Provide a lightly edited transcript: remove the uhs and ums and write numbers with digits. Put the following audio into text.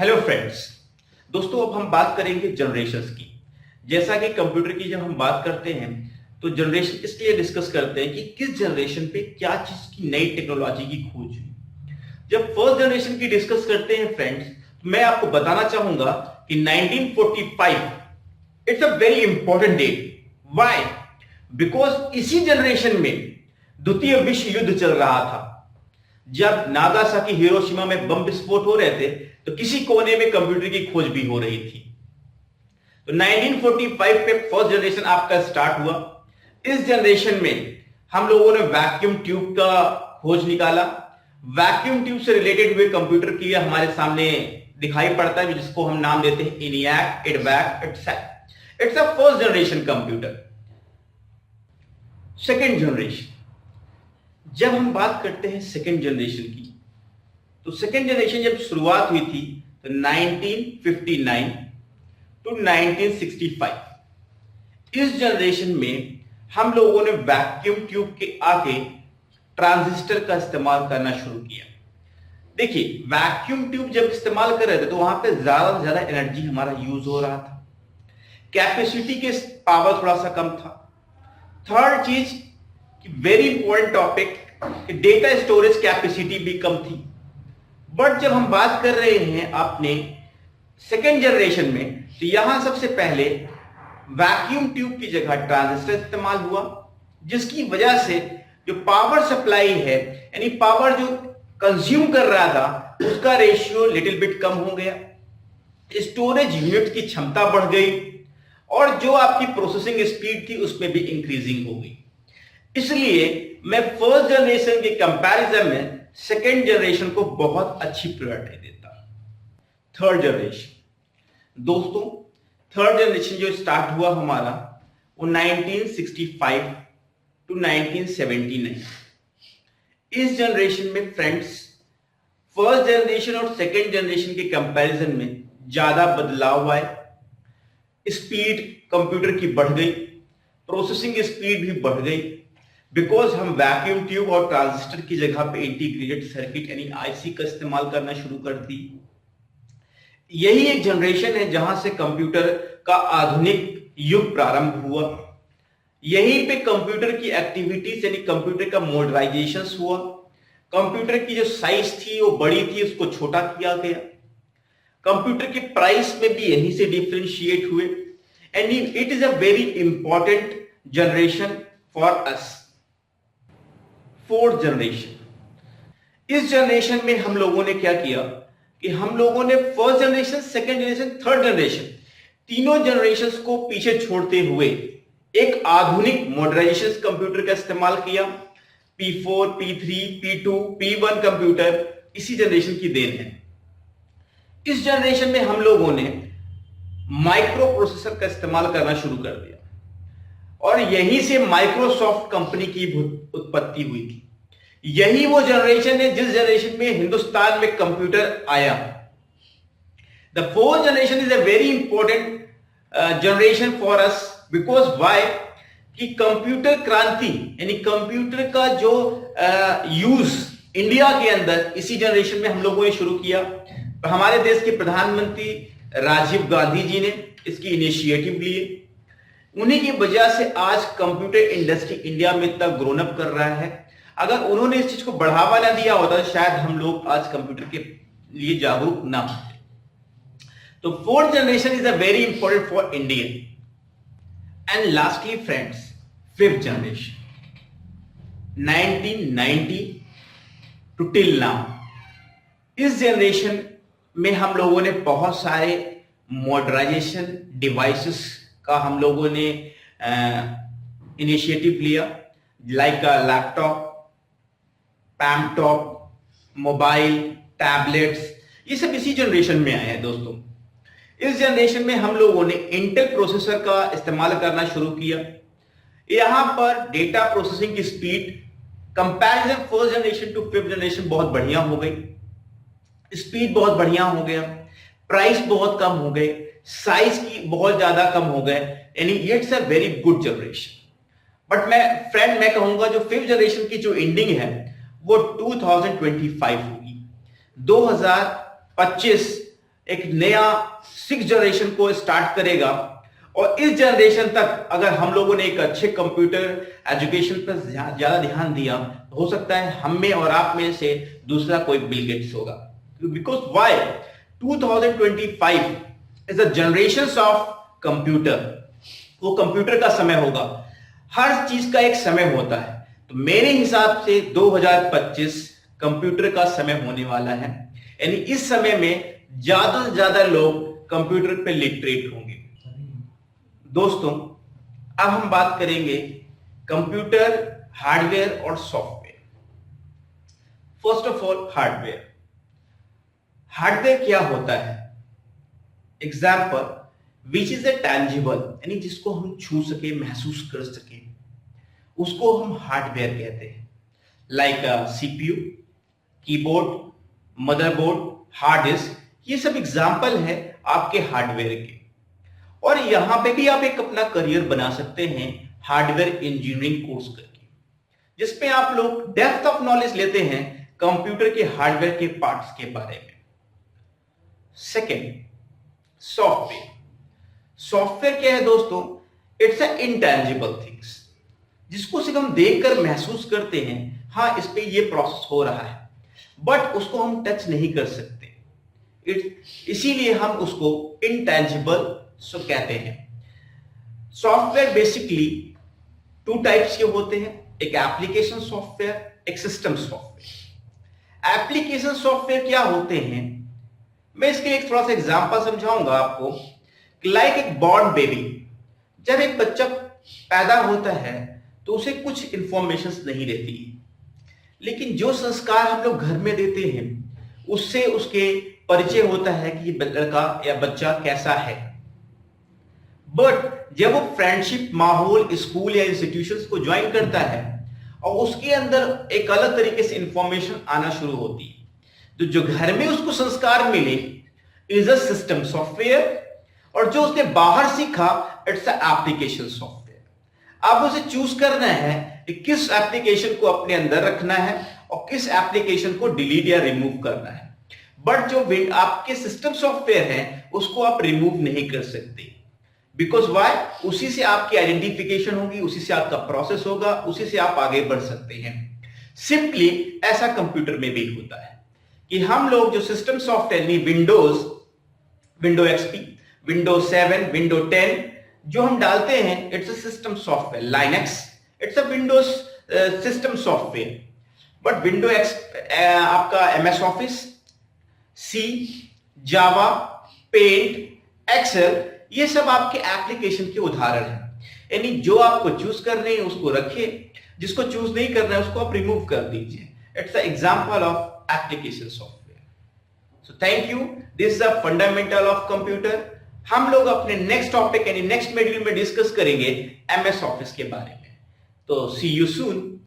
Hello friends. दोस्तों, अब हम बात करेंगे जनरेशंस की। जैसा कि कंप्यूटर की जब हम बात करते हैं तो जनरेशन इसलिए डिस्कस करते हैं कि किस जनरेशन पे क्या चीज की नई टेक्नोलॉजी की खोज हुई। जब फर्स्ट जनरेशन की डिस्कस करते हैं फ्रेंड्स, तो मैं आपको बताना चाहूंगा कि 1945 it's a very important date. Why? Because इसी जनरेशन में द्वितीय विश्व युद्ध चल रहा था। जब नागासाकी हिरोशिमा में बम विस्फोट हो रहे थे तो किसी कोने में कंप्यूटर की खोज भी हो रही थी। तो 1945 पे फर्स्ट जनरेशन आपका स्टार्ट हुआ। इस जनरेशन में हम लोगों ने वैक्यूम ट्यूब का खोज निकाला। वैक्यूम ट्यूब से रिलेटेड हुए कंप्यूटर की हमारे सामने दिखाई पड़ता है, जिसको हम नाम देते हैं ENIAC, EDVAC, ETSAC। It's a first generation computer. Second generation, जब हम बात करते हैं सेकेंड जनरेशन की, तो सेकेंड जनरेशन जब शुरुआत हुई थी तो 1959 टू 1965। इस जनरेशन में हम लोगों ने वैक्यूम ट्यूब के आगे ट्रांजिस्टर का इस्तेमाल करना शुरू किया। देखिए, वैक्यूम ट्यूब जब इस्तेमाल कर रहे थे तो वहां पे ज्यादा से ज्यादा एनर्जी हमारा यूज हो रहा था। कैपेसिटी के पावर थोड़ा सा कम था। थर्ड चीज, very important topic, data storage capacity भी कम थी। बट जब हम बात कर रहे हैं अपने सेकेंड जनरेशन में, तो यहां सबसे पहले वैक्यूम ट्यूब की जगह ट्रांजिस्टर इस्तेमाल हुआ, जिसकी वजह से जो पावर सप्लाई है, यानी पावर जो कंज्यूम कर रहा था, उसका रेशियो लिटिल बिट कम हो गया। स्टोरेज यूनिट की क्षमता बढ़ गई और जो आपकी प्रोसेसिंग स्पीड थी उसमें भी इंक्रीजिंग हो गई। इसलिए मैं फर्स्ट जनरेशन के कंपैरिजन में सेकेंड जनरेशन को बहुत अच्छी प्रायोरिटी देता हूं। थर्ड जनरेशन, दोस्तों, थर्ड जनरेशन जो स्टार्ट हुआ हमारा वो 1965 टू 1979। इस जनरेशन में फ्रेंड्स, फर्स्ट जनरेशन और सेकेंड जनरेशन के कंपैरिजन में ज्यादा बदलाव आए। स्पीड कंप्यूटर की बढ़ गई, प्रोसेसिंग स्पीड भी बढ़ गई, बिकॉज हम वैक्यूम ट्यूब और ट्रांजिस्टर की जगह पे इंटीग्रेटेड सर्किट यानी IC का इस्तेमाल करना शुरू कर दी। यही एक जनरेशन है जहां से कंप्यूटर का आधुनिक युग प्रारंभ हुआ। यहीं पे कंप्यूटर की एक्टिविटीज यानी कंप्यूटर का मॉडर्नाइजेशन हुआ। कंप्यूटर की जो साइज थी वो बड़ी थी, उसको छोटा किया गया। कंप्यूटर के प्राइस में भी यहीं से डिफरेंशिएट हुए। And it is a very important generation for us. Fourth generation, इस जनरेशन में हम लोगों ने क्या किया कि हम लोगों ने first generation, second generation, third generation, तीनों जनरेशंस को पीछे छोड़ते हुए एक आधुनिक मॉडर्नाइजेशन कंप्यूटर का इस्तेमाल किया। P4, P3, P2, P1 computer इसी जनरेशन की देन है। इस जनरेशन में हम लोगों ने माइक्रो प्रोसेसर का इस्तेमाल करना शुरू कर दिया और यहीं से माइक्रोसॉफ्ट कंपनी की उत्पत्ति हुई थी। यही वो जनरेशन है जिस जनरेशन में हिंदुस्तान में कंप्यूटर आया। The fourth generation is a very important generation for us, because why कि कंप्यूटर क्रांति यानी कंप्यूटर का जो यूज इंडिया के अंदर इसी जनरेशन में हम लोगों ने शुरू किया। हमारे देश के प्रधानमंत्री राजीव गांधी जी ने इसकी इनिशिएटिव लिए। उन्हीं की वजह से आज कंप्यूटर इंडस्ट्री इंडिया में इतना ग्रोन अप कर रहा है। अगर उन्होंने इस चीज को बढ़ावा ना दिया होता तो शायद हम लोग आज कंप्यूटर के लिए जागरूक ना होते। तो fourth generation is a very important for Indian. And lastly friends, fifth generation, 1990 to till now. इस जनरेशन में हम लोगों ने बहुत सारे मॉडर्नाइजेशन डिवाइसेस का हम लोगों ने इनिशिएटिव लिया, लाइक लैपटॉप, पैमटॉप, मोबाइल, टैबलेट्स, ये सब इसी जनरेशन में आए हैं। दोस्तों, इस जनरेशन में हम लोगों ने इंटेल प्रोसेसर का इस्तेमाल करना शुरू किया। यहां पर डेटा प्रोसेसिंग की speed comparison first generation to fifth generation बहुत बढ़िया हो गई। स्पीड बहुत बढ़िया हो गया, प्राइस बहुत कम हो गए, साइज की बहुत ज्यादा कम हो गए, यानी it's a very good generation. But मैं कहूंगा जो फिफ्थ जनरेशन की जो एंडिंग है वो 2025 होगी। 2025 एक नया 6 जनरेशन को स्टार्ट करेगा, और इस जनरेशन तक अगर हम लोगों ने एक अच्छे कंप्यूटर एजुकेशन पर ज्यादा ध्यान दिया तो हो सकता है हम में और आप में से दूसरा कोई बिल गेट्स होगा। Because why 2025 is a generation of computer. वो कंप्यूटर का समय होगा, हर चीज का एक समय होता है। तो मेरे हिसाब से 2025 कंप्यूटर का समय होने वाला है, यानी इस समय में ज्यादा से ज्यादा लोग कंप्यूटर पे लिटरेट होंगे। दोस्तों, अब हम बात करेंगे कंप्यूटर हार्डवेयर और software. First of all hardware. Hardware क्या होता है? Example, which is a tangible, यानी जिसको हम छू सके, महसूस कर सके, उसको हम हार्डवेयर कहते हैं। Like CPU, keyboard, motherboard, hard disk, ये सब एग्जाम्पल है आपके हार्डवेयर के। और यहां पे भी आप एक अपना करियर बना सकते हैं हार्डवेयर इंजीनियरिंग कोर्स करके, जिसपे आप लोग डेप्थ ऑफ नॉलेज लेते हैं कंप्यूटर के हार्डवेयर के पार्ट्स के बारे में। Second, software. सॉफ्टवेयर क्या है दोस्तों? इट्स अ इनटैंजिबल थिंग्स, जिसको सिर्फ हम देखकर महसूस करते हैं, हाँ इस पे ये प्रोसेस हो रहा है, बट उसको हम टच नहीं कर सकते। इसीलिए हम उसको इनटैंजिबल कहते हैं। सॉफ्टवेयर बेसिकली 2 टाइप्स के होते हैं, एक एप्लीकेशन सॉफ्टवेयर, एक सिस्टम सॉफ्टवेयर। एप्लीकेशन सॉफ्टवेयर क्या होते हैं, मैं इसके लिए थोड़ा सा एग्जांपल समझाऊंगा आपको। लाइक एक बॉर्न बेबी, जब एक बच्चा पैदा होता है तो उसे कुछ इंफॉर्मेशन नहीं रहती है, लेकिन जो संस्कार हम लोग घर में देते हैं उससे उसके परिचय होता है कि ये लड़का या बच्चा कैसा है। बट जब वो फ्रेंडशिप माहौल, स्कूल या इंस्टीट्यूशंस को ज्वाइन करता है और उसके अंदर एक अलग तरीके से इंफॉर्मेशन आना शुरू होती है, तो जो घर में उसको संस्कार मिले इज अ सिस्टम सॉफ्टवेयर, और जो उसने बाहर सीखा इट्स अ एप्लीकेशन सॉफ्टवेयर। अब उसे चूज करना है कि किस एप्लीकेशन को अपने अंदर रखना है और किस एप्लीकेशन को डिलीट या रिमूव करना है। बट जो आपके सिस्टम सॉफ्टवेयर है उसको आप रिमूव नहीं कर सकते, बिकॉज वाई, उसी से आपकी आइडेंटिफिकेशन होगी, उसी से आपका प्रोसेस होगा, उसी से आप आगे बढ़ सकते हैं। सिंपली ऐसा कंप्यूटर में भी होता है कि हम लोग जो सिस्टम सॉफ्टवेयर यानी विंडो एक्सपी, विंडो 7, विंडो 10 जो हम डालते हैं, it's a system software. Linux, it's a Windows system software. But window x आपका एमएस ऑफिस, सी, जावा, पेंट, एक्सेल, ये सब आपके एप्लीकेशन के उदाहरण हैं। यानी जो आपको चूज करने हैं उसको रखिए, जिसको चूज नहीं करना है उसको आप रिमूव कर दीजिए। It's the example of application software. So thank you, this is the fundamental of computer. हम लोग अपने नेक्स्ट टॉपिक यानी नेक्स्ट मॉड्यूल में डिस्कस करेंगे एमएस ऑफिस के बारे में। तो सी यू सून।